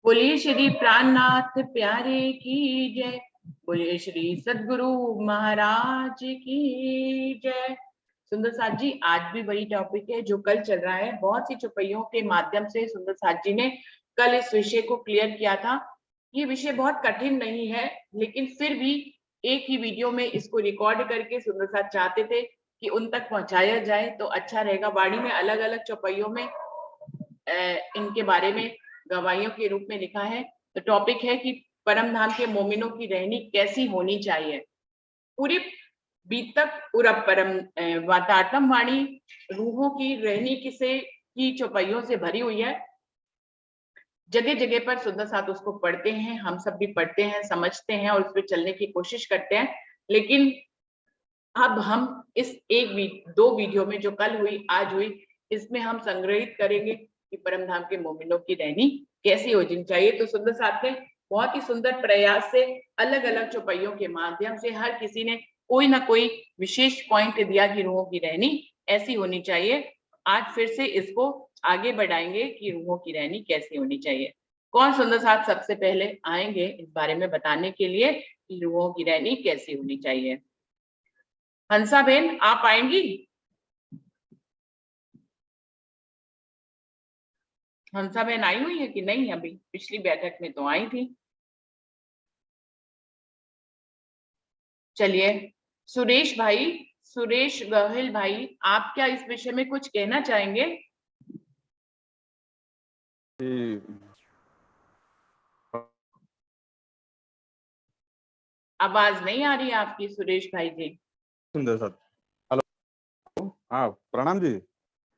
बोलिए श्री प्राणनाथ प्यारे की जय। बोलिए श्री सद्गुरु महाराज की जय। सुंदर साथ जी, आज भी वही टॉपिक है जो कल चल रहा है। बहुत सी चौपाइयों के माध्यम से सुंदर साथ जी ने कल इस विषय को क्लियर किया था। ये विषय बहुत कठिन नहीं है, लेकिन फिर भी एक ही वीडियो में इसको रिकॉर्ड करके सुंदर साथ चाहते थे कि उन तक पहुंचाया जाए तो अच्छा रहेगा। वाणी में अलग अलग चौपाइयों में इनके बारे में गवाहियों के रूप में लिखा है। तो टॉपिक है कि परम धाम के मोमिनों की रहनी कैसी होनी चाहिए। पूरी बीतक उरब परम वातात्म वाणी रूहों की रहनी किसे की चौपाइयों से भरी हुई है। जगह जगह पर सुंदर साथ उसको पढ़ते हैं, हम सब भी पढ़ते हैं, समझते हैं और उस पर चलने की कोशिश करते हैं। लेकिन अब हम इस दो वीडियो में जो कल हुई आज हुई, इसमें हम संग्रहित करेंगे कि परम धाम के मोमिनों की रहनी कैसी होनी चाहिए। तो सुंदर साथ ने बहुत ही सुंदर प्रयास से अलग अलग चौपाइयों के माध्यम से हर किसी ने कोई ना कोई विशेष पॉइंट दिया कि रूहों की रहनी ऐसी होनी चाहिए। आज फिर से इसको आगे बढ़ाएंगे कि रूहों की रहनी कैसी होनी चाहिए। कौन सुंदर साथ सबसे पहले आएंगे इस बारे में बताने के लिए कि रूहों की रहनी कैसी होनी चाहिए। हंसा बहन, आप आएंगी? हंसा बहन आई हुई है कि नहीं? अभी पिछली बैठक में तो आई थी। चलिए, सुरेश भाई, सुरेश गोहिल भाई, आप क्या इस विषय में कुछ कहना चाहेंगे? आवाज नहीं आ रही है आपकी सुरेश भाई जी। सुंदर साथ, हेलो, हाँ प्रणाम जी।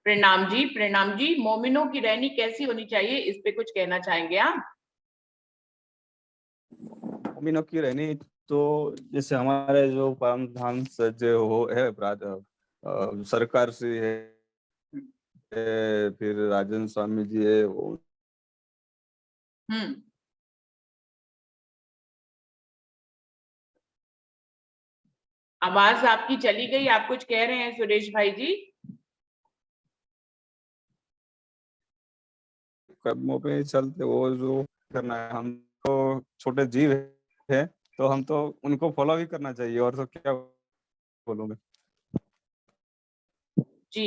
प्रणाम जी, प्रणाम जी। मोमिनों की रहनी कैसी होनी चाहिए, इस पे कुछ कहना चाहेंगे आप? मोमिनों की रहनी तो जैसे हमारे जो परम धाम से जो हो है सरकार से है, फिर राजन स्वामी जी है वो। आवाज आपकी चली गई, आप कुछ कह रहे हैं सुरेश भाई जी? कदमों पे चलते वो जो करना है, हम तो छोटे जीव है तो हम तो उनको फॉलो भी करना चाहिए, और तो क्या बोलूंगा जी,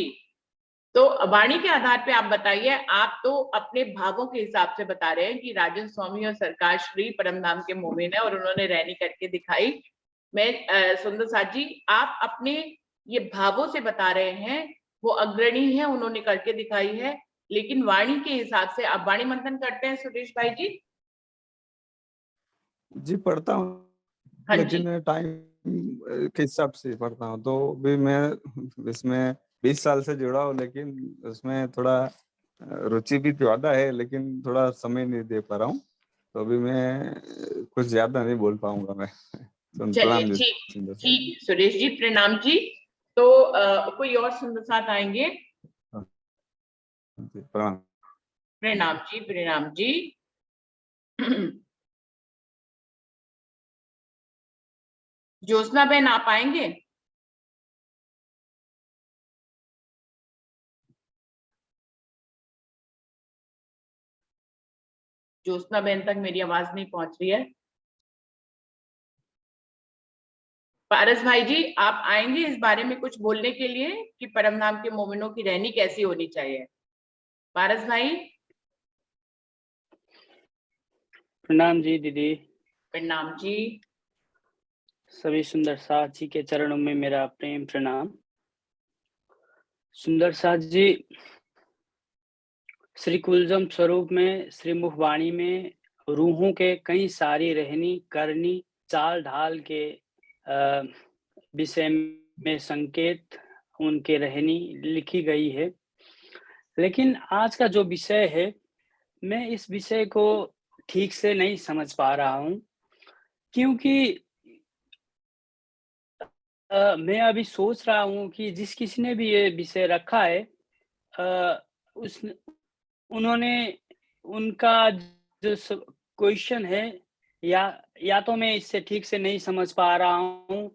तो वाणी के आधार पे आप बताइए। आप तो अपने भावों के हिसाब से बता रहे हैं कि राजन स्वामी और सरकार श्री परमधाम के मोमिन है और उन्होंने रहनी करके दिखाई। मैं सुंदर साथ जी, आप अपने ये भावों से बता रहे हैं, वो अग्रणी है, उन्होंने करके दिखाई है। लेकिन वाणी के हिसाब से आप वाणी मंथन करते हैं सुरेश भाई जी? जी पढ़ता हूँ, हाँ जी। लेकिन टाइम के हिसाब से पढ़ता हूँ। तो भी मैं इसमें 20 साल से जुड़ा हूँ, लेकिन उसमें थोड़ा रुचि भी ज्यादा है, लेकिन थोड़ा समय नहीं दे पा रहा हूँ। तो अभी मैं कुछ ज्यादा नहीं बोल पाऊंगा मैं। चलिए, प्रणाम जी। ठीक सुंदर साथ ठीक सुरेश जी, प्रणाम जी। तो कोई और सुंदर साथ आएंगे? जी, प्रणाम। प्रणाम जी, प्रणाम जी। ज्योत्सना बहन, आप आएंगे? ज्योत्सना बहन तक मेरी आवाज नहीं पहुंच रही है। पारस भाई जी, आप आएंगे इस बारे में कुछ बोलने के लिए कि परम नाम के मोमिनों की रहनी कैसी होनी चाहिए? पारस भाई। प्रणाम जी दीदी। प्रणाम जी। सभी सुंदर साथ जी के चरणों में मेरा प्रेम प्रणाम। सुंदर साथ जी श्री कुलजम स्वरूप में श्री मुखवाणी में रूहों के कई सारी रहनी करनी चाल ढाल के विषय में संकेत उनके रहनी लिखी गई है। लेकिन आज का जो विषय है, मैं इस विषय को ठीक से नहीं समझ पा रहा हूँ, क्योंकि मैं अभी सोच रहा हूँ कि जिस किसी ने भी ये विषय रखा है, उस उन्होंने उनका जो क्वेश्चन है, या तो मैं इससे ठीक से नहीं समझ पा रहा हूँ,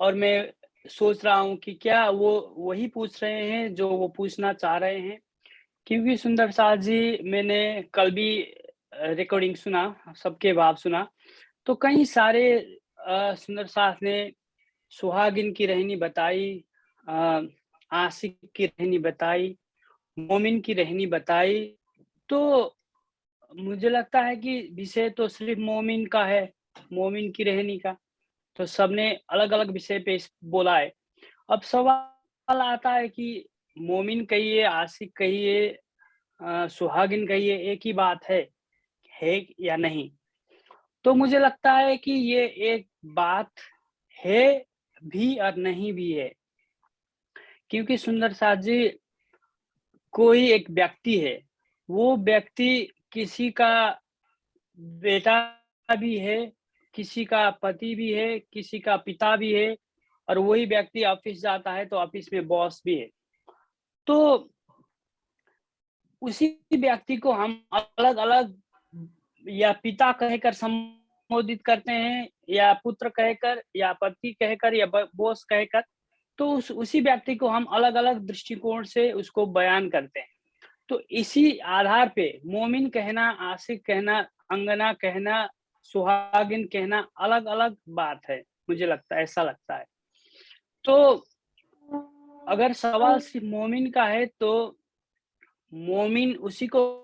और मैं सोच रहा हूँ कि क्या वो वही पूछ रहे हैं जो वो पूछना चाह रहे हैं। क्योंकि सुंदर साथ जी, मैंने कल भी रिकॉर्डिंग सुना, सबके भाव सुना, तो कई सारे सुंदर साथ ने सुहागिन की रहनी बताई, आशिक की रहनी बताई, मोमिन की रहनी बताई। तो मुझे लगता है कि विषय तो सिर्फ मोमिन का है, मोमिन की रहनी का, तो सबने अलग-अलग विषय पे बोला है। अब सवाल आता है कि मोमिन कहिए, आशिक कहिए, सुहागिन कहिए, एक ही बात है या नहीं? तो मुझे लगता है कि ये एक बात है भी और नहीं भी है। क्योंकि सुंदर साथ जी, कोई एक व्यक्ति है, वो व्यक्ति किसी का बेटा भी है, किसी का पति भी है, किसी का पिता भी है, और वही व्यक्ति ऑफिस जाता है तो ऑफिस में बॉस भी है। तो उसी व्यक्ति को हम अलग-अलग या पिता कहकर संबोधित करते हैं, या पुत्र कहकर, या पति कहकर, या बॉस कहकर, तो उसी व्यक्ति को हम अलग-अलग दृष्टिकोण से उसको बयान करते हैं। तो इसी आधार पे मोमिन कहना, आशिक कहना, अंगना कहना, सुहागिन कहना अलग-अलग बात है, मुझे लगता है, ऐसा लगता है। तो अगर सवाल सिर्फ मोमिन का है, तो मोमिन उसी को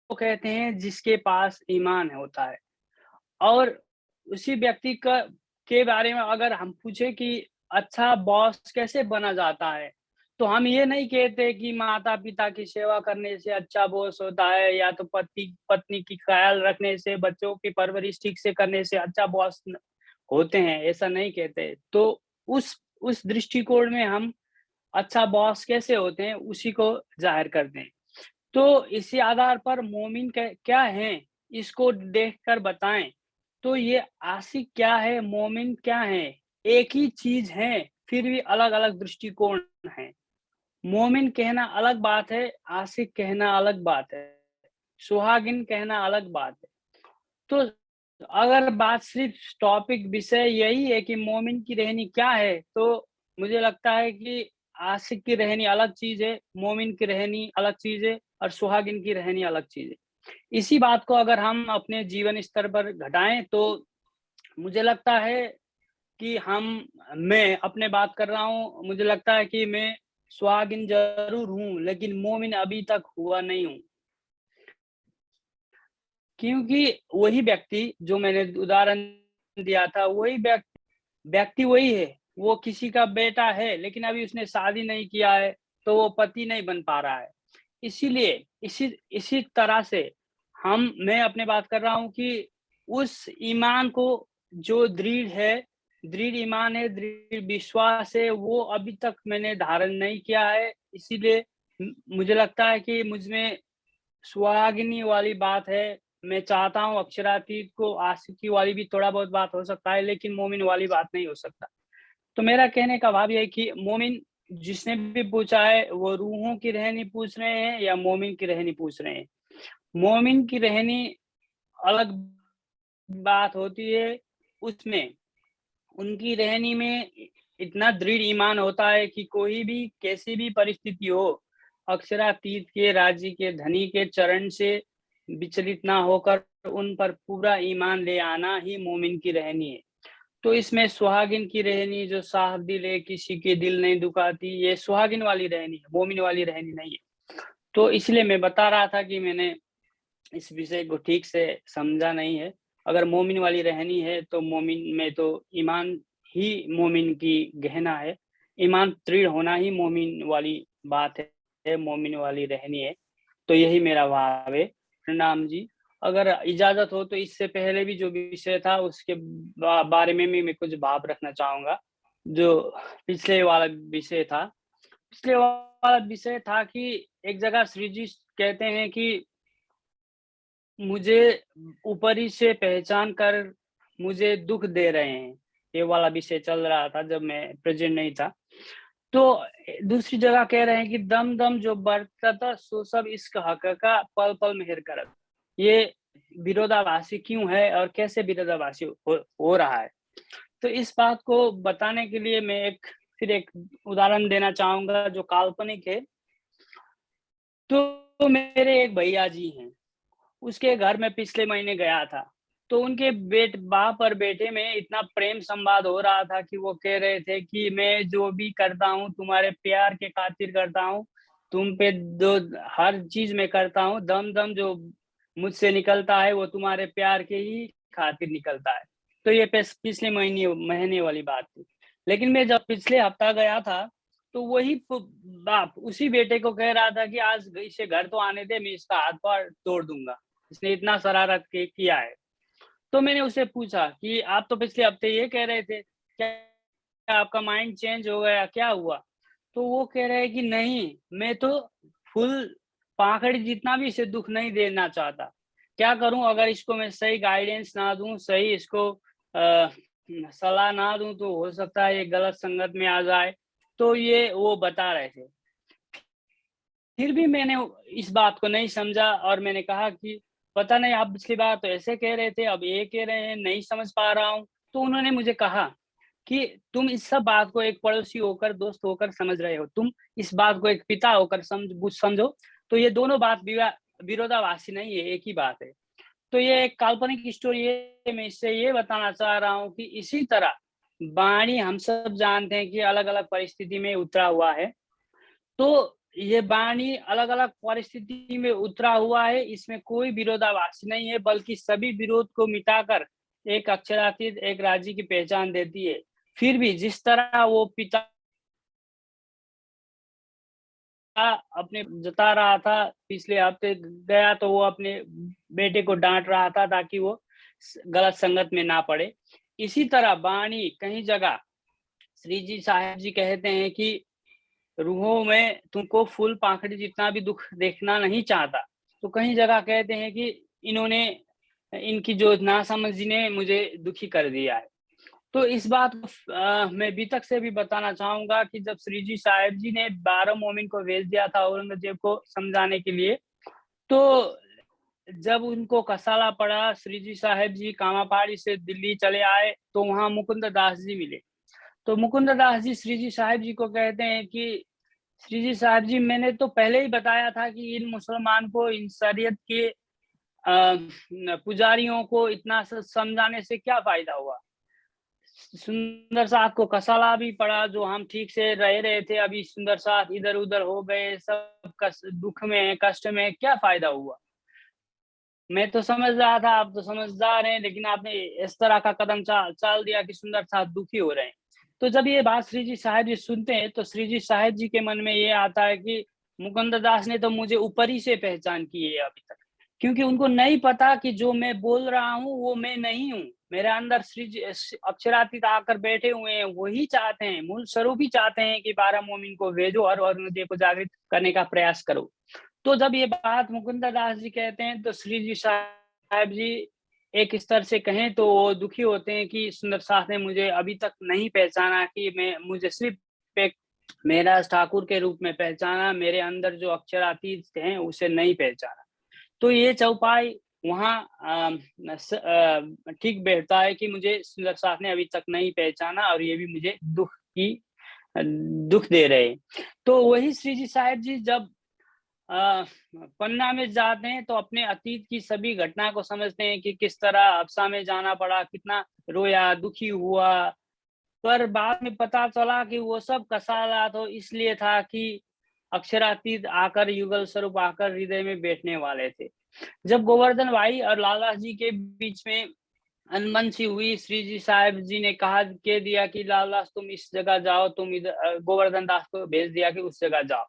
कहते हैं जिसके पास ईमान होता है। और उसी व्यक्ति का के बारे में अगर हम पूछे कि अच्छा बॉस कैसे बना जाता है, तो हम ये नहीं कहते कि माता-पिता की सेवा करने से अच्छा बॉस होता है, या तो पति पत्नी की ख्याल रखने से, बच्चों की परवरिश ठीक से करने से अच्छा बॉस होते हैं, ऐसा नहीं कहते। तो उस दृष्टिकोण में हम अच्छा बॉस कैसे होते हैं, उसी को ज़ाहिर करते हैं। तो इसी आधार पर मोमिन क्या हैं, इसको देखकर बताएँ। तो ये आशिक क्या है, मोमिन क्या है? एक ही चीज़ है, फिर भी अलग-अलग दृष्टिकोण हैं। मोमिन कहना अलग बात है, आशिक कहना अलग बात है, सुहागिन कहना अलग बात है। तो अगर बात सिर्फ टॉपिक विषय यही है कि मोमिन की रहनी क्या है, तो मुझे लगता है कि आशिक की रहनी अलग चीज़ है, मोमिन की रहनी अलग चीज़ है, और सुहागिन की रहनी अलग चीज़ है। इसी बात को अगर हम अपने जीवन स्तर पर घटाएँ, तो मुझे लगता है कि मैं अपने बात कर रहा हूँ, मुझे लगता है कि मैं सुहागिन ज़रूर हूँ, लेकिन मोमिन अभी तक हुआ नहीं हूँ। क्योंकि वही व्यक्ति जो मैंने उदाहरण दिया था, वही व्यक्ति वही है। वो किसी का बेटा है, लेकिन अभी उसने शादी नहीं किया है, तो वो पति नहीं बन पा रहा है। इसीलिए इसी इसी तरह से मैं अपनी बात कर रहा हूँ कि उस ईमान को जो दृढ़ ईमान है, दृढ़ विश्वास है, वो अभी तक मैंने धारण नहीं किया है। इसीलिए मुझे लगता है कि मुझ में सुहागिनी वाली बात है। मैं चाहता हूँ अक्षरातीत को, आशिकी वाली भी थोड़ा बहुत बात हो सकता है, लेकिन मोमिन वाली बात नहीं हो सकता। तो मेरा कहने का भाव ये है कि मोमिन जिसने भी पूछा है, वो रूहों की रहनी पूछ रहे हैं या मोमिन की रहनी पूछ रहे हैं। मोमिन की रहनी अलग बात होती है, उसमें उनकी रहनी में इतना दृढ़ ईमान होता है कि कोई भी कैसी भी परिस्थिति हो, अक्षरातीत के राज्य के धनी के चरण से विचलित ना होकर उन पर पूरा ईमान ले आना ही मोमिन की रहनी है। तो इसमें सुहागिन की रहनी जो साफ दिल है, किसी के दिल नहीं दुखाती, ये सुहागिन वाली रहनी है, मोमिन वाली रहनी नहीं है। तो इसलिए मैं बता रहा था कि मैंने इस विषय को ठीक से समझा नहीं है। अगर मोमिन वाली रहनी है, तो मोमिन में तो ईमान ही मोमिन की गहना है। ईमान दृढ़ होना ही मोमिन वाली बात है, मोमिन वाली रहनी है। तो यही मेरा भाव है। प्रणाम जी। अगर इजाज़त हो तो इससे पहले भी जो विषय था उसके बारे में भी मैं कुछ भाव रखना चाहूँगा। जो पिछले वाला विषय था, पिछले वाला विषय था कि एक जगह श्री जी कहते हैं कि मुझे ऊपरी से पहचान कर मुझे दुःख दे रहे हैं। ये वाला विषय चल रहा था जब मैं प्रेज़ेंट नहीं था। तो दूसरी जगह कह रहे हैं कि दम-दम जो बरतत सो सब इश्क हक़ का पल-पल मेहर करत। ये विरोधाभासी क्यों है और कैसे विरोधाभासी हो रहा है? तो इस बात को बताने के लिए मैं फिर एक उदाहरण देना चाहूँगा जो काल्पनिक है। तो मेरे एक भैया जी हैं। उसके घर में पिछले महीने गया था। तो उनके बाप और बेटे में इतना प्रेम संवाद हो रहा था कि वो कह रहे थे कि मैं जो भी करता हूँ तुम्हारे प्यार के खातिर करता हूँ, तुम पे जो हर चीज में करता हूँ, दम दम जो मुझसे निकलता है वो तुम्हारे प्यार के ही खातिर निकलता है। तो ये पिछले महीने वाली बात थी। लेकिन मैं जब पिछले हफ्ता गया था तो वही बाप उसी बेटे को कह रहा था कि आज इसे घर तो आने दे, मैं इसका हाथ पार तोड़ दूंगा, इसने इतना शरारत किया है। तो मैंने उससे पूछा कि आप तो पिछले हफ्ते ये कह रहे थे, क्या आपका माइंड चेंज हो गया, क्या हुआ? तो वो कह रहे हैं कि नहीं, मैं तो फुल पाखड़ी जितना भी इसे दुख नहीं देना चाहता। क्या करूं? अगर इसको मैं सही गाइडेंस ना दूं, सही इसको सलाह ना दूं तो हो सकता है ये गलत संगत में आ जाए। तो ये वो बता रहे थे। फिर भी मैंने इस बात को नहीं समझा और मैंने कहा कि पता नहीं, आप पिछली बार तो ऐसे कह रहे थे, अब ये कह रहे हैं, नहीं समझ पा रहा हूँ। तो उन्होंने मुझे कहा कि तुम इस सब बात को एक पड़ोसी होकर, दोस्त होकर समझ रहे हो, तुम इस बात को एक पिता होकर समझो। तो ये दोनों बात विरोधाभासी नहीं है, एक ही बात है। तो ये एक काल्पनिक स्टोरी है। मैं इससे ये बताना चाह रहा हूँ कि इसी तरह वाणी हम सब जानते हैं कि अलग अलग परिस्थिति में उतरा हुआ है। तो ये वाणी अलग अलग परिस्थिति में उतरा हुआ है, इसमें कोई विरोधाभास नहीं है, बल्कि सभी विरोध को मिटाकर एक अक्षरातीत एक राज्य की पहचान देती है। फिर भी जिस तरह वो पिता अपने जता रहा था, पिछले हफ्ते गया तो वो अपने बेटे को डांट रहा था ताकि वो गलत संगत में ना पड़े। इसी तरह वाणी कहीं जगह श्री जी साहेब जी कहते हैं कि रूहों में तुमको फूल पाखड़ी जितना भी दुख देखना नहीं चाहता। तो कहीं जगह कहते हैं कि इनकी जो नासमझी ने मुझे दुखी कर दिया है। तो इस बात को मैं बीतक से भी बताना चाहूंगा कि जब श्री जी साहेब जी ने 12 मोमिन को भेज दिया था औरंगजेब को समझाने के लिए, तो जब उनको कसाला पड़ा, श्री जी साहेब जी कामापाड़ी से दिल्ली चले आए तो वहां मुकुंद दास जी मिले। तो मुकुंद दास जी श्री जी साहेब जी को कहते हैं कि श्री जी साहब जी, मैंने तो पहले ही बताया था कि इन मुसलमान को, इन शरीयत के पुजारियों को इतना समझाने से क्या फायदा हुआ। सुंदर साथ को कसाला भी पड़ा, जो हम ठीक से रहे थे, अभी सुंदर साथ इधर उधर हो गए, सब दुख में, कष्ट में, क्या फायदा हुआ। मैं तो समझ रहा था आप तो समझदार हैं, लेकिन आपने इस तरह का कदम चाल दिया कि सुंदर साथ दुखी हो रहे हैं। तो जब ये बात श्री जी साहेब जी सुनते हैं तो श्री जी साहेब जी के मन में ये आता है कि मुकुंद दास ने तो मुझे ऊपर ही से पहचान की है अभी तक, क्योंकि उनको नहीं पता कि जो मैं बोल रहा हूँ वो मैं नहीं हूँ। मेरे अंदर श्री जी अक्षरातीत आकर बैठे हुए हैं, वही चाहते हैं, मूल स्वरूप ही चाहते हैं कि 12 मोमिन को भेजो और औरंगजेब को जागृत करने का प्रयास करो। तो जब ये बात मुकुंद दास जी कहते हैं तो श्री जी साहब जी एक स्तर से कहें तो वो दुखी होते हैं कि सुंदर साथ ने मुझे अभी तक नहीं पहचाना, कि मुझे सिर्फ एक मेहराज ठाकुर के रूप में पहचाना, मेरे अंदर जो अक्षरातीत हैं उसे नहीं पहचाना। तो ये चौपाई वहाँ ठीक बैठता है कि मुझे सुंदर साथ ने अभी तक नहीं पहचाना और ये भी मुझे दुख दे रहे। तो वही श्री जी साहेब जी जब पन्ना में जाते हैं तो अपने अतीत की सभी घटना को समझते हैं कि किस तरह हफ्सा में जाना पड़ा, कितना रोया, दुखी हुआ। पर बाद में पता चला कि वो सब कसाला तो इसलिए था कि अक्षरातीत आकर, युगल स्वरूप आकर हृदय में बैठने वाले थे। जब गोवर्धन भाई और लालदास जी के बीच में अनबन सी हुई, श्री जी साहेब जी ने कह दिया कि लालदास तुम इस जगह जाओ, तुम इधर, गोवर्धन दास को भेज दिया कि उस जगह जाओ।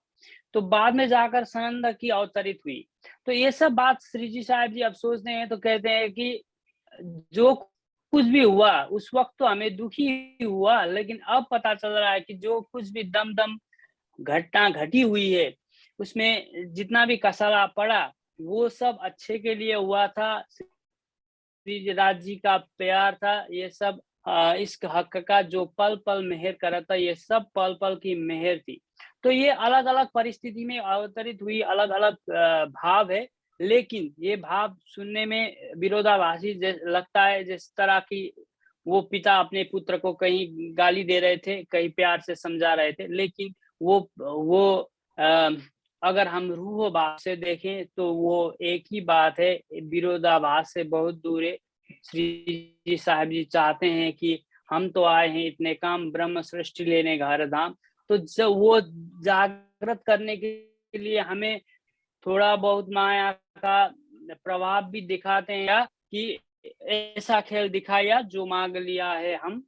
तो बाद में जाकर सनंद की अवतरित हुई। तो ये सब बात श्री जी साहब जी अब सोचते हैं तो कहते हैं कि जो कुछ भी हुआ उस वक्त तो हमें दुखी हुआ, लेकिन अब पता चल रहा है कि जो कुछ भी दम दम घटना घटी हुई है, उसमें जितना भी कसाला पड़ा वो सब अच्छे के लिए हुआ था। श्री राज जी का प्यार था, ये सब इस हक का जो पल पल मेहर करा था, ये सब पल पल की मेहर थी। तो ये अलग अलग परिस्थिति में अवतरित हुई अलग अलग भाव है, लेकिन ये भाव सुनने में विरोधाभासी लगता है। जिस तरह की वो पिता अपने पुत्र को कहीं गाली दे रहे थे, कहीं प्यार से समझा रहे थे, लेकिन वो अगर हम रूह भाव से देखें तो वो एक ही बात है, विरोधाभास से बहुत दूर है। श्री जी साहब जी चाहते हैं कि हम तो आए हैं इतने काम ब्रह्म सृष्टि लेने घर धाम, तो जब वो जागृत करने के लिए हमें थोड़ा बहुत माया का प्रभाव भी दिखाते हैं, या कि ऐसा खेल दिखाया जो मांग लिया है। हम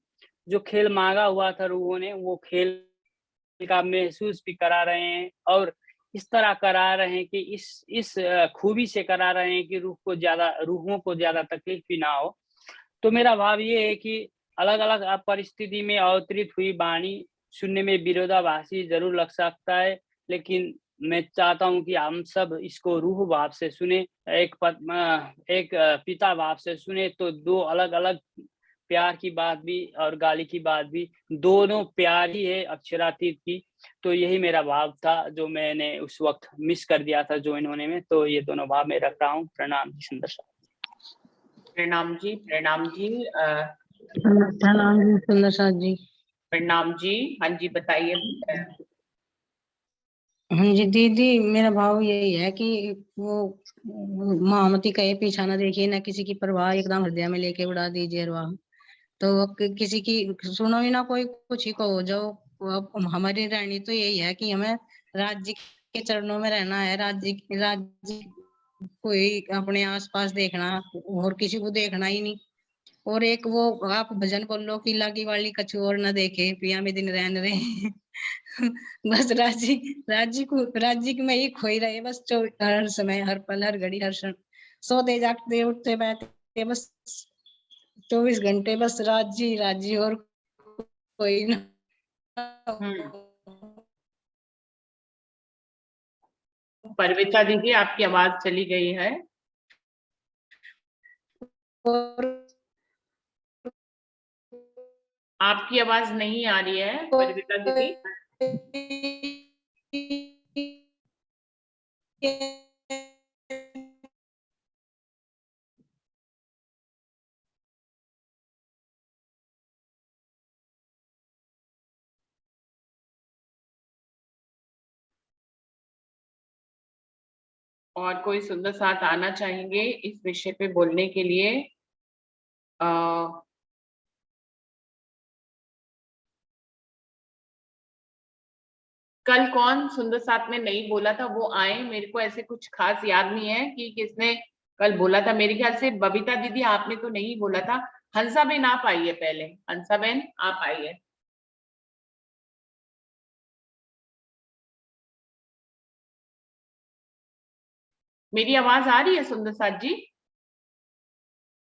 जो खेल मांगा हुआ था रूहों ने, वो खेल का महसूस भी करा रहे हैं, और इस तरह करा रहे हैं कि इस खूबी से करा रहे हैं कि रूहों को ज्यादा तकलीफ भी ना हो। तो मेरा भाव ये है कि अलग अलग परिस्थिति में अवतरित हुई वाणी सुनने में विरोधाभासी जरूर लग सकता है, लेकिन मैं चाहता हूं कि हम सब इसको रूह भाव से सुने, एक पिता भाव से सुने, तो दो अलग अलग प्यार की बात भी और गाली की बात भी दोनों प्यार ही है अक्षरातीत की। तो यही मेरा भाव था जो मैंने उस वक्त मिस कर दिया था ज्वाइन होने में। तो ये दोनों भाव मैं रख रहा हूँ। प्रणाम जी सुंदर साहब। प्रणाम जी, प्रणाम जी। प्रणाम जी सुंदर साथ जी। प्रणाम जी। हाँ जी, बताइए। हाँ जी दीदी, मेरा भाव यही है कि वो महामती कहे पीछा ना देखिए, ना किसी की परवाह, एकदम हृदय में लेके उड़ा दीजिए रवा। तो किसी की सुनो ही ना, कोई कुछ ही कहो जो। हमारी रानी तो यही है कि हमें राज्य के चरणों में रहना है, राज्य कोई अपने आसपास देखना और किसी को देखना ही नहीं। और एक वो आप भजन बोलो कि लागी वाली कछु और न देखे, पिया में दिन रहन रहे बस राज्य में ही खोई रहे बस, हर समय, हर पल, हर घड़ी, हर क्षण, सोते जागते उठते बैठते बस 24 घंटे बस राज्य और कोई ना। परविता दीदी, आपकी आवाज चली गई है। और आपकी आवाज नहीं आ रही है परविता दीदी। और कोई सुंदर साथ आना चाहेंगे इस विषय पे बोलने के लिए? कल कौन सुंदर साथ में नहीं बोला था वो आए, मेरे को ऐसे कुछ खास याद नहीं है कि किसने कल बोला था। मेरे ख्याल से बबीता दीदी आपने तो नहीं बोला था। हंसा बहन आप आइए पहले, हंसा बहन आप आइए। मेरी आवाज आ रही है सुंदर साथ जी?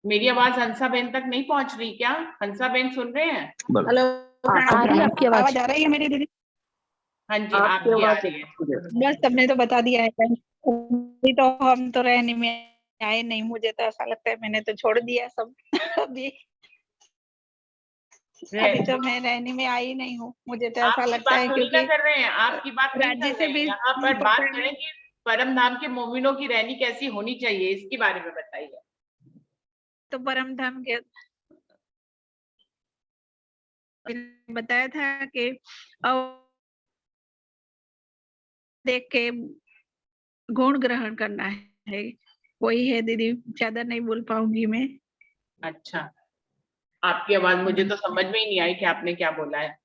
मेरी आवाज हंसा बहन तक नहीं पहुंच रही क्या? हंसा बहन सुन रहे हैं? हेलो, आ रही है आपकी आवाज आ रही है मेरी दीदी? हाँ जी, आपकी आ रही है। बस सबने तो बता दिया है। अभी तो हम तो रहने में आए नहीं, मुझे तो ऐसा लगता है मैंने तो छोड़ दिया सब अभी तो मैं रहने में आई नहीं हूँ। मुझे तो ऐसा लगता है क्योंकि कर रहे हैं, आपकी बात नहीं राज्य कर से रहे भी हैं। यहाँ पर बात करें कि परम धाम के मोमिनों की रहनी कैसी होनी चाहिए, इसके बारे में बताइए। तो परम धाम के बताया था कि देख के गुण ग्रहण करना है। वही है दीदी, ज्यादा नहीं बोल पाऊंगी मैं। अच्छा, आपकी आवाज मुझे तो समझ में ही नहीं आई कि आपने क्या बोला है,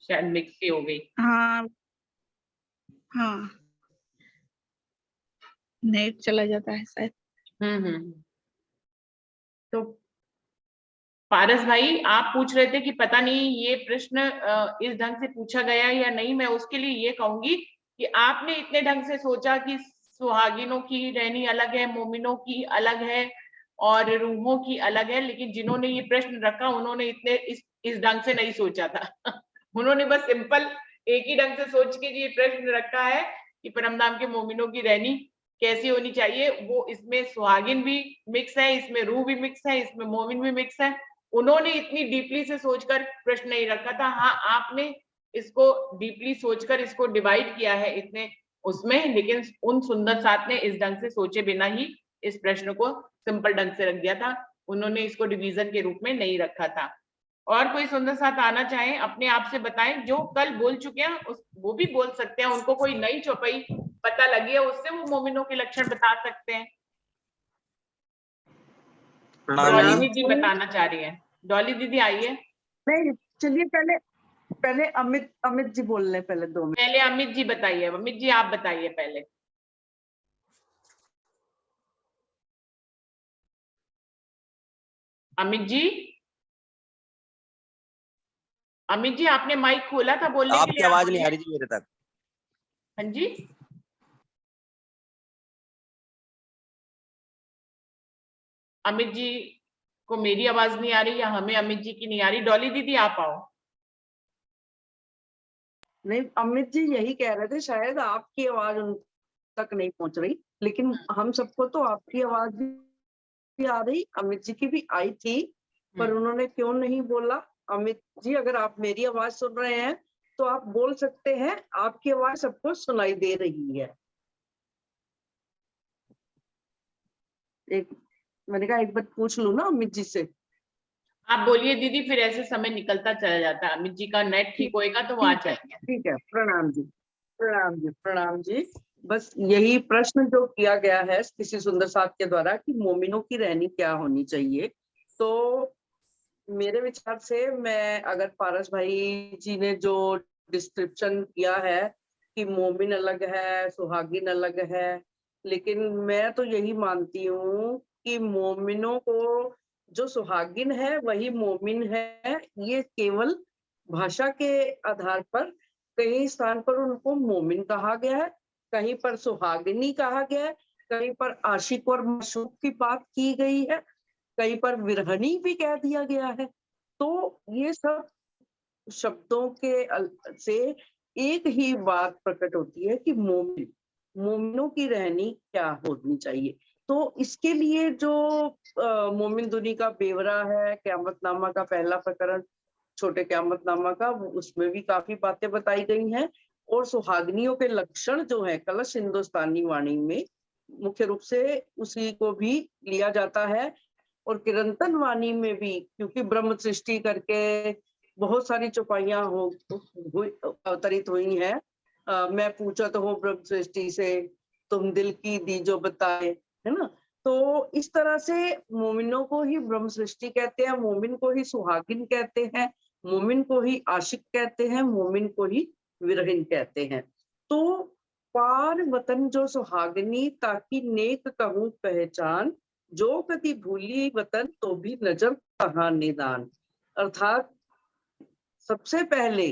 शायद मिक्स ही हो गई। हाँ हाँ, नेट चला जाता है शायद। तो पारस भाई, आप पूछ रहे थे कि पता नहीं ये प्रश्न इस ढंग से पूछा गया या नहीं। मैं उसके लिए ये कहूंगी कि आपने इतने ढंग से सोचा कि सुहागिनों की रहनी अलग है, मोमिनों की अलग है और रूहों की अलग है, लेकिन जिन्होंने ये प्रश्न रखा उन्होंने इतने इस ढंग से नहीं सोचा था उन्होंने बस सिंपल एक ही ढंग से सोच के ये प्रश्न रखा है कि परमधाम के मोमिनों की रहनी कैसी होनी चाहिए। वो इसमें सुहागिन भी मिक्स है, इसमें रूह भी मिक्स है, इसमें मोमिन भी मिक्स है। उन्होंने इतनी डीपली से सोचकर प्रश्न नहीं रखा था। हाँ, आपने इसको डीपली सोचकर इसको डिवाइड किया है इतने उसमें, लेकिन उन सुंदर साथ ने इस ढंग से सोचे बिना ही इस प्रश्न को सिंपल ढंग से रख दिया था। उन्होंने इसको डिवीजन के रूप में नहीं रखा था। और कोई सुंदर साथ आना चाहे अपने आप से बताएं, जो कल बोल चुके हैं वो भी बोल सकते हैं। उनको कोई नई चौपाई पता लगी है उससे वो मोमिनों के लक्षण बता सकते हैं। डॉली जी बताना चाह रही है। डॉली दीदी आइए। नहीं, चलिए पहले अमित जी बोल रहे पहले 2 मिनट। पहले अमित जी बताइए। अमित जी आप बताइए पहले। अमित जी, अमित जी आपने माइक खोला था बोलने के लिए। आपकी आवाज नहीं आ रही थी मेरे तक। हाँ जी, अमित जी को मेरी आवाज नहीं आ रही या हमें अमित जी की नहीं आ रही। डॉली दीदी आप आओ। नहीं, अमित जी यही कह रहे थे, शायद आपकी आवाज उन तक नहीं पहुंच रही, लेकिन हम सबको तो आपकी आवाज भी आ रही, अमित जी की भी आई थी, पर उन्होंने क्यों नहीं बोला। अमित जी अगर आप मेरी आवाज सुन रहे हैं तो आप बोल सकते हैं, आपकी आवाज सबको सुनाई दे रही है। मैंने कहा एक बार पूछ लूं ना अमित जी से। आप बोलिए दीदी, फिर ऐसे समय निकलता चला जाता है। अमित जी का नेट ठीक होएगा तो वो आ जाएंगे। ठीक है, प्रणाम जी, प्रणाम जी, प्रणाम जी। बस यही प्रश्न जो किया गया है किसी सुंदर साथ के द्वारा कि मोमिनों की रहनी क्या होनी चाहिए, तो मेरे विचार से मैं अगर पारस भाई जी ने जो डिस्क्रिप्शन किया है कि मोमिन अलग है, सुहागिन अलग है, लेकिन मैं तो यही मानती हूँ कि मोमिनों को जो सुहागिन है वही मोमिन है। ये केवल भाषा के आधार पर कई स्थान पर उनको मोमिन कहा गया है, कहीं पर सुहागिनी कहा गया है, कहीं पर आशिक और माशूक की बात की गई है, कहीं पर विरहणी भी कह दिया गया है। तो ये सब शब्दों के से एक ही बात प्रकट होती है कि मोमिनों की रहनी क्या होनी चाहिए। तो इसके लिए जो मोमिन दुनी का बेवरा है, क़यामतनामा का पहला प्रकरण छोटे क़यामतनामा का, उसमें भी काफी बातें बताई गई हैं। और सुहागनियों के लक्षण जो है कलश हिंदुस्तानी वाणी में मुख्य रूप से उसी को भी लिया जाता है। और किरंतन वाणी में भी, क्योंकि ब्रह्म सृष्टि करके बहुत सारी चौपाइयां अवतरित हुई हैं। मैं पूछा तो हूँ ब्रह्म सृष्टि से, तुम दिल की दीजो बताए, है ना। तो इस तरह से मोमिनों को ही ब्रह्म सृष्टि कहते हैं, मोमिन को ही सुहागिन कहते हैं, मोमिन को ही आशिक कहते हैं, मोमिन को ही विरहिन कहते हैं। तो पार वतन जो सुहागनी ताकि नेक कहूँ पहचान, जो कति भूली वतन तो भी नजर कहाँ निदान। अर्थात सबसे पहले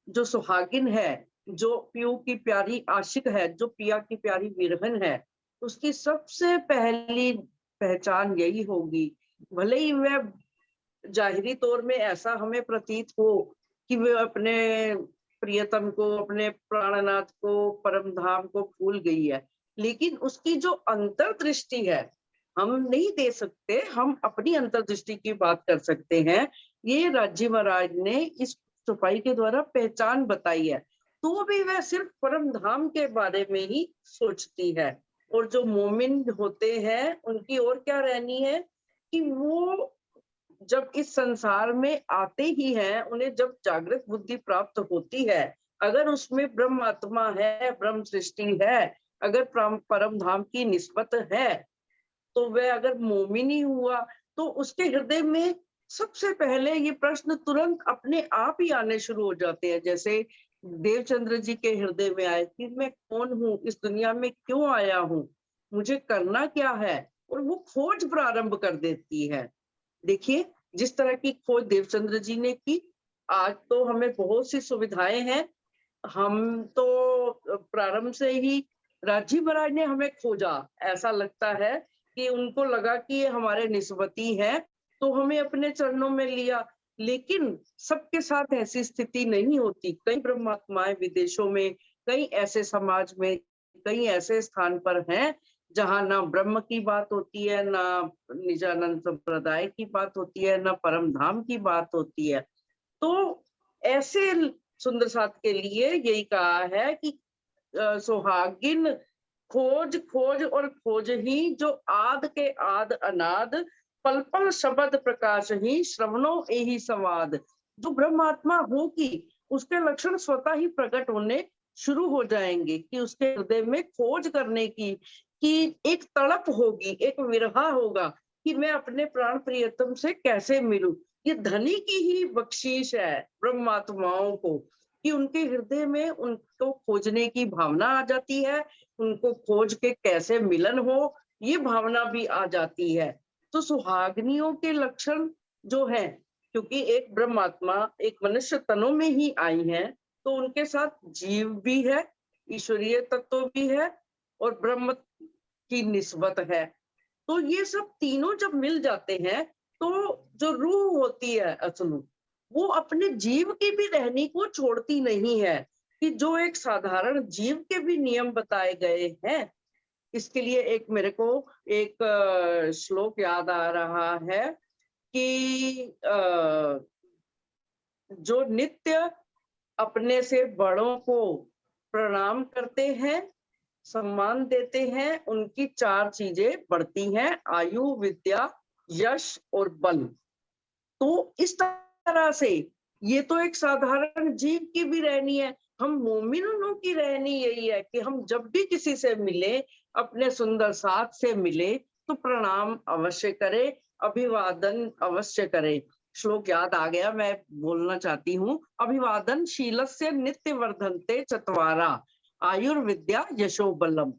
जो सुहागिन है, जो पियू की प्यारी आशिक है, जो पिया की प्यारी विरहन है, उसकी सबसे पहली पहचान यही होगी। भले ही वह जाहिरी तौर में ऐसा हमें प्रतीत हो कि वह अपने प्रियतम को, अपने प्राणनाथ को, परम धाम को भूल गई है, लेकिन उसकी जो अंतर्दृष्टि है हम नहीं दे सकते, हम अपनी अंतर्दृष्टि की बात कर सकते हैं। ये राजी महाराज ने इस चौपाई के द्वारा पहचान बताई है, तो भी वह सिर्फ परम धाम के बारे में ही सोचती है। और जो मोमिन होते हैं उनकी और क्या रहनी है कि वो जब इस संसार में आते ही हैं, उन्हें जब जागृत बुद्धि प्राप्त होती है, अगर उसमें ब्रह्म आत्मा है, ब्रह्म सृष्टि है, अगर परम धाम की निस्बत है, तो वह अगर मोमिन ही हुआ तो उसके हृदय में सबसे पहले ये प्रश्न तुरंत अपने आप ही आने शुरू हो जाते हैं। जैसे देवचंद्र जी के हृदय में आए कि मैं कौन हूँ, इस दुनिया में क्यों आया हूँ, मुझे करना क्या है, और वो खोज प्रारंभ कर देती है। देखिए जिस तरह की खोज देवचंद्र जी ने की, आज तो हमें बहुत सी सुविधाएं हैं, हम तो प्रारंभ से ही राजी महाराज ने हमें खोजा, ऐसा लगता है कि उनको लगा कि ये हमारे निस्बती हैं तो हमें अपने चरणों में लिया। लेकिन सबके साथ ऐसी स्थिति नहीं होती। कई ब्रह्मात्माएं विदेशों में, कई ऐसे समाज में, कई ऐसे स्थान पर हैं जहां ना ब्रह्म की बात होती है, ना निजानंद संप्रदाय की बात होती है, ना परम धाम की बात होती है। तो ऐसे सुंदर साथ के लिए यही कहा है कि सुहागिन खोज खोज और खोज ही, जो आद के आद अनाद, पल पल शब्द प्रकाश ही, श्रवणों यही संवाद। जो ब्रह्मात्मा होगी उसके लक्षण स्वतः ही प्रकट होने शुरू हो जाएंगे कि उसके हृदय में खोज करने की, कि एक तड़प होगी, एक विरहा होगा कि मैं अपने प्राण प्रियतम से कैसे मिलूं। ये धनी की ही बख्शीश है ब्रह्मात्माओं को कि उनके हृदय में उनको खोजने की भावना आ जाती है, उनको खोज के कैसे मिलन हो ये भावना भी आ जाती है। तो सुहागनियों के लक्षण जो है, क्योंकि एक ब्रह्मात्मा एक मनुष्य तनों में ही आई है, तो उनके साथ जीव भी है, ईश्वरीय तत्व भी है और ब्रह्म की निस्बत है। तो ये सब तीनों जब मिल जाते हैं तो जो रूह होती है असलू, वो अपने जीव की भी रहनी को छोड़ती नहीं है, कि जो एक साधारण जीव के भी नियम बताए गए हैं। इसके लिए एक मेरे को एक श्लोक याद आ रहा है कि जो नित्य अपने से बड़ों को प्रणाम करते हैं, सम्मान देते हैं, उनकी 4 चीजें बढ़ती हैं, आयु, विद्या, यश और बल। तो इस तरह से ये तो एक साधारण जीव की भी रहनी है। हम मोमिनों की रहनी यही है कि हम जब भी किसी से मिले, अपने सुंदर साथ से मिले, तो प्रणाम अवश्य करें, अभिवादन अवश्य करें। श्लोक याद आ गया, मैं बोलना चाहती हूँ। अभिवादन शीलस्य नित्य वर्धन्ते चत्वारा आयुर्विद्या यशो बलम,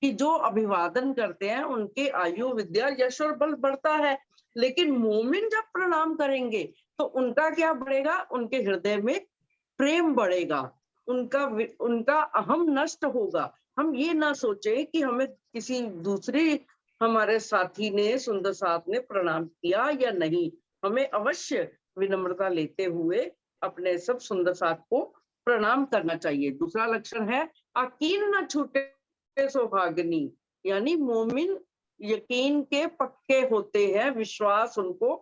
कि जो अभिवादन करते हैं उनके आयु, विद्या, यश और बल बढ़ता है। लेकिन मोमिन जब प्रणाम करेंगे तो उनका क्या बढ़ेगा? उनके हृदय में प्रेम बढ़ेगा, उनका अहम नष्ट होगा। हम ये ना सोचे कि हमें किसी दूसरे हमारे साथी ने, सुंदर साथ ने प्रणाम किया या नहीं। हमें अवश्य विनम्रता लेते हुए अपने सब सुंदर साथ को प्रणाम करना चाहिए। दूसरा लक्षण है अकीन न छूटे सौभाग्नी, यानी मोमिन यकीन के पक्के होते हैं, विश्वास उनको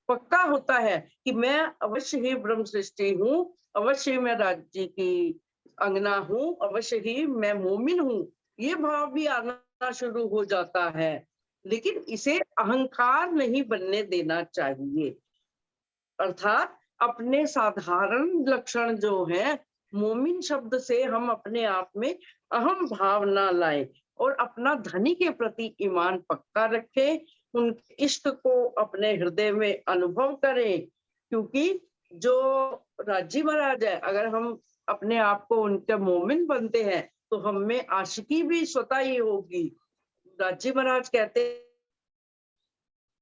पक्का होता है कि मैं अवश्य ही ब्रह्म सृष्टि हूँ, अवश्य मैं राज्य की अंगना हूँ, अवश्य ही मैं मोमिन हूँ। ये भाव भी आना शुरू हो जाता है, लेकिन इसे अहंकार नहीं बनने देना चाहिए। अर्थात अपने साधारण लक्षण जो है, मोमिन शब्द से हम अपने आप में अहम भाव ना लाए और अपना धनी के प्रति ईमान पक्का रखें, उन इष्ट को अपने हृदय में अनुभव करें। क्योंकि जो राजी महाराज है, अगर हम अपने आप को उनके मोमिन बनते हैं तो हम में आशिकी भी स्वतः ही होगी। राजी महाराज कहते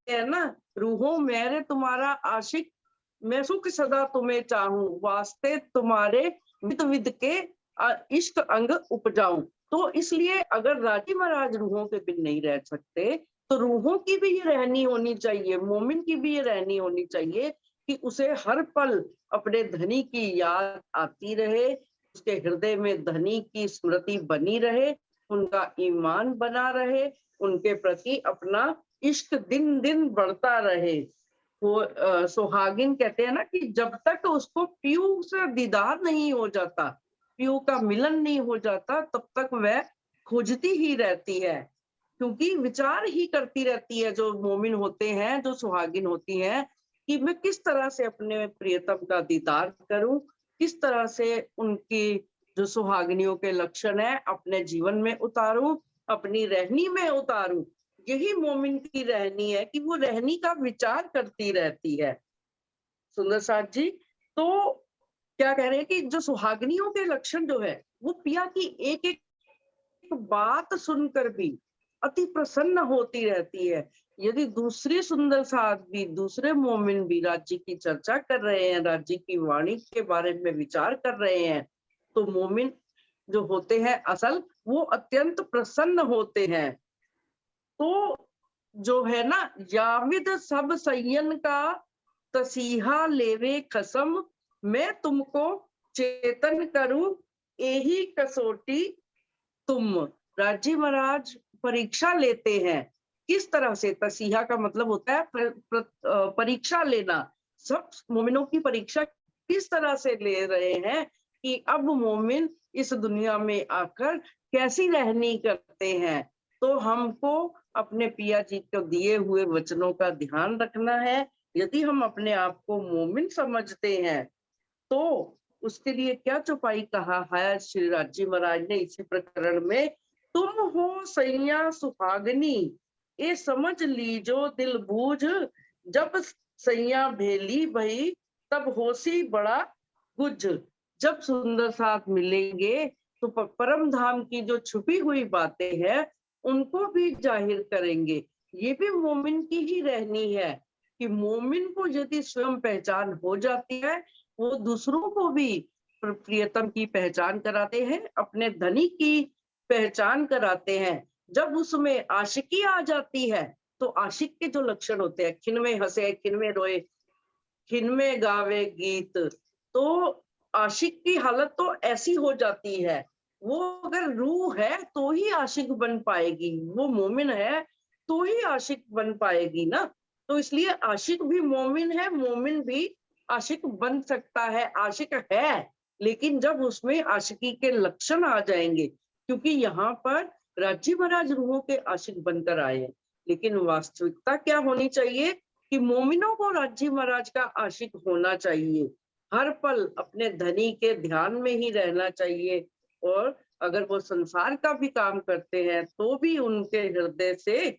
है ना, रूहों मेरे तुम्हारा आशिक, मैं सुख सदा तुम्हें चाहूं, वास्ते तुम्हारे विद विद के इश्क अंग उपजाऊं। तो इसलिए अगर राजी महाराज रूहों के बिन नहीं रह सकते, तो रूहों की भी ये रहनी होनी चाहिए, मोमिन की भी ये रहनी होनी चाहिए कि उसे हर पल अपने धनी की याद आती रहे, उसके हृदय में धनी की स्मृति बनी रहे, उनका ईमान बना रहे, उनके प्रति अपना इश्क दिन दिन बढ़ता रहे। वो सुहागिन कहते हैं ना कि जब तक उसको पीयू से दीदार नहीं हो जाता, पीयू का मिलन नहीं हो जाता, तब तक वह खोजती ही रहती है, क्योंकि विचार ही करती रहती है जो मोमिन होते हैं, जो सुहागिन होती हैं, कि मैं किस तरह से अपने प्रियतम का दीदार करूं, किस तरह से उनकी जो सुहागिनियों के लक्षण है अपने जीवन में उतारूं, अपनी रहनी में उतारूं। यही मोमिन की रहनी है कि वो रहनी का विचार करती रहती है। सुंदर साथ जी तो क्या कह रहे हैं कि जो सुहागिनियों के लक्षण जो है, वो पिया की एक एक बात सुनकर भी अति प्रसन्न होती रहती है। यदि दूसरी सुंदर साथ भी, दूसरे मोमिन भी राज्य की चर्चा कर रहे हैं, राज्य की वाणी के बारे में विचार कर रहे हैं, तो मोमिन जो होते हैं असल, वो अत्यंत प्रसन्न होते हैं। तो जो है ना, याविद सब संयन का तसीहा लेवे कसम, मैं तुमको चेतन करूं यही कसौटी तुम। राजी महाराज परीक्षा लेते हैं, किस तरह से? तसीहा का मतलब होता है परीक्षा लेना। सब मोमिनों की परीक्षा किस तरह से ले रहे हैं कि अब मोमिन इस दुनिया में आकर कैसी रहनी करते हैं। तो हमको अपने पिया जी को दिए हुए वचनों का ध्यान रखना है। यदि हम अपने आप को मोमिन समझते हैं तो उसके लिए क्या चौपाई कहा है श्री राजी महाराज ने इसी प्रकरण में, तुम हो सैया सुहागनी ये समझ लीजो दिल बूझ, जब सैया भेली भई तब होसी बड़ा गुज। जब सुंदर साथ मिलेंगे तो परम धाम की जो छुपी हुई बातें हैं उनको भी जाहिर करेंगे। ये भी मोमिन की ही रहनी है कि मोमिन को यदि स्वयं पहचान हो जाती है, वो दूसरों को भी प्रियतम की पहचान कराते हैं, अपने धनी की पहचान कराते हैं। जब उसमें आशिकी आ जाती है तो आशिक के जो लक्षण होते हैं, खिन में हंसे, खिन में रोए, खिन में गावे गीत, तो आशिक की हालत तो ऐसी हो जाती है। वो अगर रूह है तो ही आशिक बन पाएगी, वो मोमिन है तो ही आशिक बन पाएगी ना। तो इसलिए आशिक भी मोमिन है, मोमिन भी आशिक बन सकता है, आशिक है, लेकिन जब उसमें आशिकी के लक्षण आ जाएंगे, क्योंकि यहाँ पर राजी महाराज रूहों के आशिक बनकर आए हैं, लेकिन वास्तविकता क्या होनी चाहिए कि मोमिनों को राजी महाराज का आशिक होना चाहिए, हर पल अपने धनी के ध्यान में ही रहना चाहिए, और अगर वो संसार का भी काम करते हैं तो भी उनके हृदय से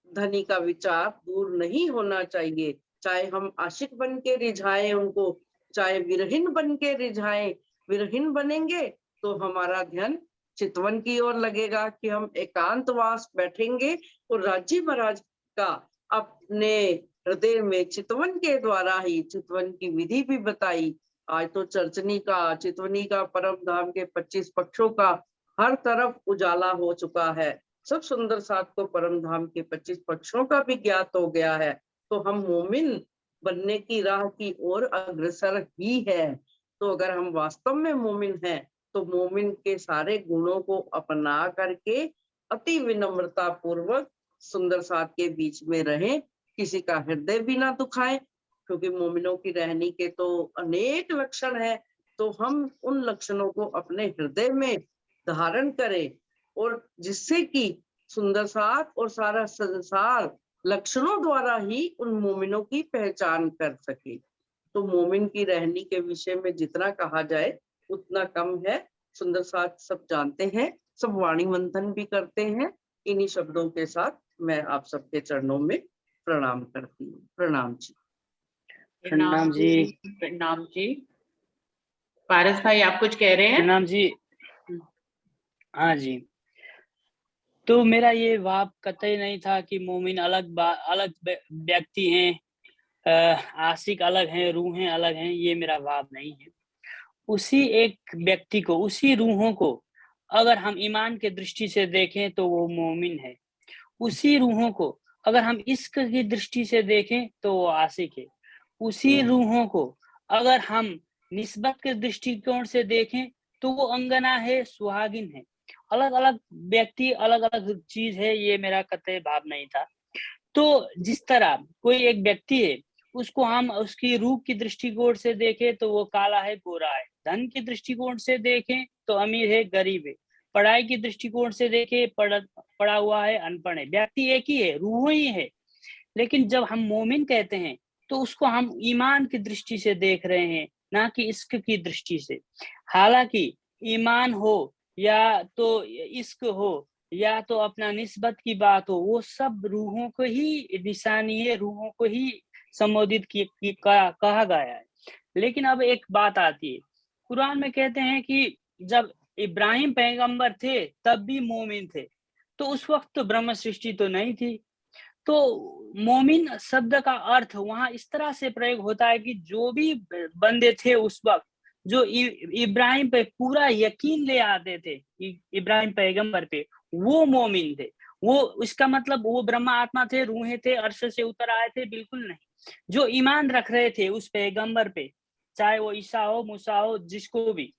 धनी का विचार दूर नहीं होना चाहिए। चाहे हम आशिक बन के रिझाएं उनको, चाहे विरहीन बन के रिझाएं, विरहीन बनेंगे तो हमारा ध्यान चितवन की ओर लगेगा कि हम एकांतवास बैठेंगे और राजी महाराज का अपने हृदय में चितवन के द्वारा ही, चितवन की विधि भी बताई। आज तो चर्चनी का, चितवनी का, परम धाम के 25 पक्षों का हर तरफ उजाला हो चुका है। सब सुंदर साथ को परम धाम के 25 पक्षों का भी ज्ञात हो गया है। तो हम मोमिन बनने की राह की ओर अग्रसर ही है। तो अगर हम वास्तव में मोमिन हैं तो मोमिन के सारे गुणों को अपना करके अति विनम्रता पूर्वक सुंदर साथ के बीच में रहें, किसी का हृदय भी ना दुखाएं, क्योंकि मोमिनों की रहनी के तो अनेक लक्षण हैं। तो हम उन लक्षणों को अपने हृदय में धारण करें, और जिससे कि सुंदर साथ और सारा संसार लक्षणों द्वारा ही उन मोमिनों की पहचान कर सके। तो मोमिन की रहनी के विषय में जितना कहा जाए उतना कम है। सुंदर साथ सब जानते हैं, सब वाणी मंथन भी करते हैं। इन्हीं शब्दों के साथ मैं आप सबके चरणों में प्रणाम करती हूँ। प्रणाम जी। प्रणाम जी। प्रणाम जी। पारस भाई आप कुछ कह रहे हैं? प्रणाम जी। हाँ जी, तो मेरा ये भाव कतई नहीं था कि मोमिन अलग व्यक्ति हैं, आशिक अलग हैं, रूहें अलग हैं, ये मेरा भाव नहीं है। उसी एक व्यक्ति को, उसी रूहों को अगर हम ईमान के दृष्टि से देखें तो वो मोमिन है। उसी रूहों को अगर हम इश्क की दृष्टि से देखें तो वो आशिक है। उसी रूहों को अगर हम निस्बत के दृष्टिकोण से देखें तो वो अंगना है, सुहागिन है। अलग अलग व्यक्ति, अलग अलग चीज है, ये मेरा कतई भाव नहीं था। तो जिस तरह कोई एक व्यक्ति है, उसको हम उसकी रूप की दृष्टिकोण से देखें तो वो काला है, गोरा है। धन की दृष्टिकोण से देखें तो अमीर है, गरीब है। पढ़ाई की दृष्टिकोण से देखें, पढ़ा हुआ है, अनपढ़ है। व्यक्ति एक ही है, रूह ही है। लेकिन जब हम मोमिन कहते हैं तो उसको हम ईमान की दृष्टि से देख रहे हैं, ना कि इश्क की दृष्टि से। हालांकि ईमान हो या तो इश्क हो या तो अपना निस्बत की बात हो, वो सब रूहों को ही निशानी है, रूहों को ही संबोधित कहा गया है। लेकिन अब एक बात आती है, कुरान में कहते हैं कि जब इब्राहिम पैगंबर थे तब भी मोमिन थे, तो उस वक्त तो ब्रह्म सृष्टि तो नहीं थी। तो मोमिन शब्द का अर्थ वहां इस तरह से प्रयोग होता है कि जो भी बंदे थे उस वक्त, जो इब्राहिम पे पूरा यकीन ले आते थे, इब्राहिम पैगंबर पे, वो मोमिन थे। वो इसका मतलब वो ब्रह्म आत्मा थे, रूहें थे, अर्श से उतर आए थे? बिल्कुल नहीं। जो ईमान रख रहे थे उस पैगंबर पे, चाहे वो ईसा हो, मूसा हो, जिसको भी।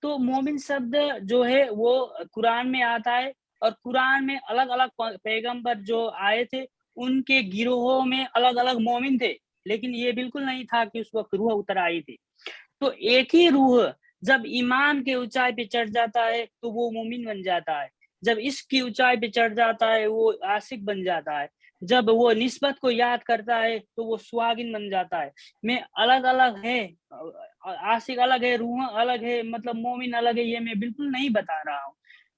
तो मोमिन शब्द जो है वो कुरान में आता है, और कुरान में अलग अलग पैगंबर जो आए थे उनके गिरोहों में अलग अलग मोमिन थे। लेकिन ये बिल्कुल नहीं था कि उस वक्त रूह उतर आई थी। तो एक ही रूह जब ईमान के ऊंचाई पे चढ़ जाता है तो वो मोमिन बन जाता है। जब इसकी ऊंचाई पे चढ़ जाता है वो आशिक बन जाता है। जब वो निस्बत को याद करता है तो वो सुहागिन बन जाता है। में अलग अलग है, आशिक अलग है, रूह अलग है, मतलब मोमिन अलग है, ये मैं बिल्कुल नहीं बता रहा हूँ।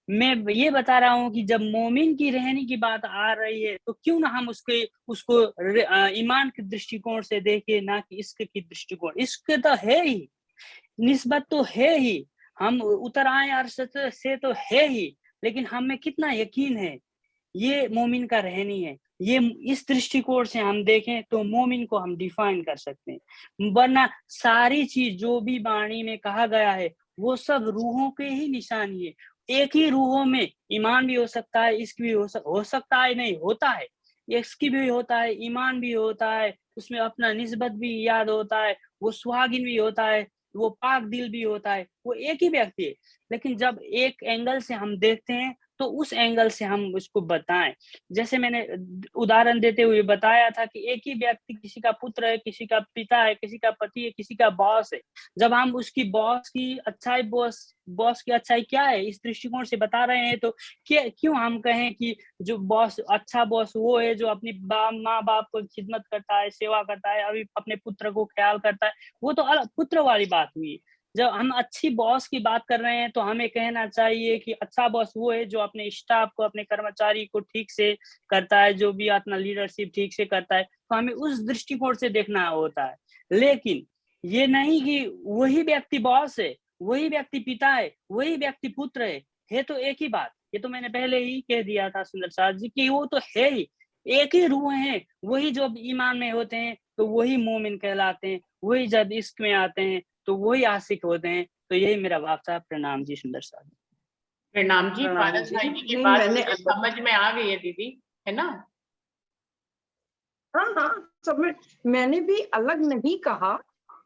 मैं ये बता रहा हूँ कि जब मोमिन की रहने की बात आ रही है तो क्यों ना हम उसको ईमान के दृष्टिकोण से देखें, ना कि इश्क की दृष्टिकोण। इश्क तो है ही, निस्बत तो है ही, हम उतर आए अर्श से तो है ही, लेकिन हमें कितना यकीन है ये मोमिन का रहनी है। ये इस दृष्टिकोण से हम देखें तो मोमिन को हम डिफाइन कर सकते हैं, वरना सारी चीज जो भी वाणी में कहा गया है वो सब रूहों के ही निशानी है। एक ही रूहों में ईमान भी हो सकता है, इश्क भी हो सकता है, नहीं होता है, इश्क भी होता है, ईमान भी होता है, उसमें अपना निस्बत भी याद होता है, वो सुहागिन भी होता है, वो पाक दिल भी होता है, वो एक ही व्यक्ति है। लेकिन जब एक एंगल से हम देखते हैं तो उस एंगल से हम उसको बताएं। जैसे मैंने उदाहरण देते हुए बताया था कि एक ही व्यक्ति, किसी का पुत्र है, किसी का पिता है, किसी का पति है, किसी का बॉस है। जब हम उसकी बॉस की अच्छाई, बॉस की अच्छाई क्या है इस दृष्टिकोण से बता रहे हैं, तो क्यों हम कहें कि जो बॉस, अच्छा बॉस वो है जो अपनी माँ बाप को खिदमत करता है, सेवा करता है, अभी अपने पुत्र को ख्याल करता है। वो तो अलग पुत्र वाली बात हुई। जब हम अच्छी बॉस की बात कर रहे हैं तो हमें कहना चाहिए कि अच्छा बॉस वो है जो अपने स्टाफ को, अपने कर्मचारी को ठीक से करता है, जो भी अपना लीडरशिप ठीक से करता है। तो हमें उस दृष्टिकोण से देखना होता है। लेकिन ये नहीं कि वही व्यक्ति बॉस है, वही व्यक्ति पिता है, वही व्यक्ति पुत्र है तो एक ही बात। ये तो मैंने पहले ही कह दिया था सुंदर साथ जी कि वो तो है ही, एक ही रूह है। वही जब ईमान में होते हैं तो वही मोमिन कहलाते हैं, वही जब इश्क में आते हैं तो वही आशिक होते हैं। तो यही मेरा भाव था। प्रणाम जी सुंदर साथ। प्रणाम जी। प्रणाम पारस जी। भाई जी की नहीं, बात मैंने मुझे समझ में आ गई है दीदी, है ना? हाँ हाँ, सब में मैंने भी अलग नहीं कहा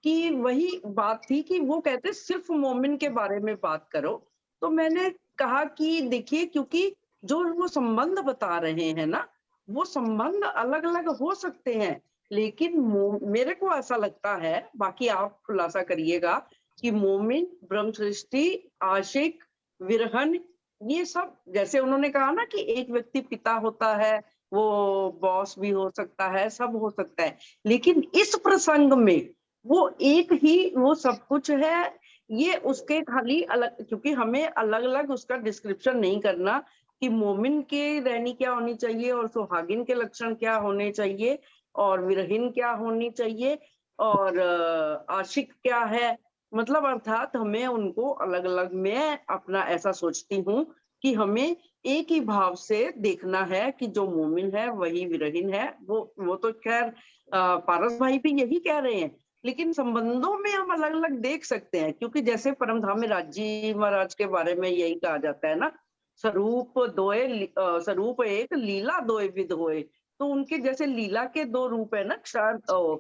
कि वही बात थी कि वो कहते सिर्फ मोमिन के बारे में बात करो। तो मैंने कहा कि देखिए, क्योंकि जो वो संबंध बता रहे हैं ना, वो संबंध अलग अलग हो सकते हैं, लेकिन मेरे को ऐसा लगता है, बाकी आप खुलासा करिएगा, कि मोमिन, ब्रह्म सृष्टि, आशिक, विरहन, ये सब, जैसे उन्होंने कहा ना कि एक व्यक्ति पिता होता है, वो बॉस भी हो सकता है, सब हो सकता है, लेकिन इस प्रसंग में वो एक ही वो सब कुछ है। ये उसके खाली अलग, क्योंकि हमें अलग अलग उसका डिस्क्रिप्शन नहीं करना कि मोमिन के रहनी क्या होनी चाहिए और सुहागिन के लक्षण क्या होने चाहिए और विरहीन क्या होनी चाहिए और आशिक क्या है, मतलब अर्थात हमें उनको अलग अलग, मैं अपना ऐसा सोचती हूँ कि हमें एक ही भाव से देखना है कि जो मोमिन है वही विरहीन है। वो तो खैर पारस भाई भी यही कह रहे हैं, लेकिन संबंधों में हम अलग अलग देख सकते हैं, क्योंकि जैसे परमधाम में राजी महाराज के बारे में यही कहा जाता है ना, स्वरूप स्वरूप एक, लीला दोए विध होए। तो उनके जैसे लीला के दो रूप है ना, क्षार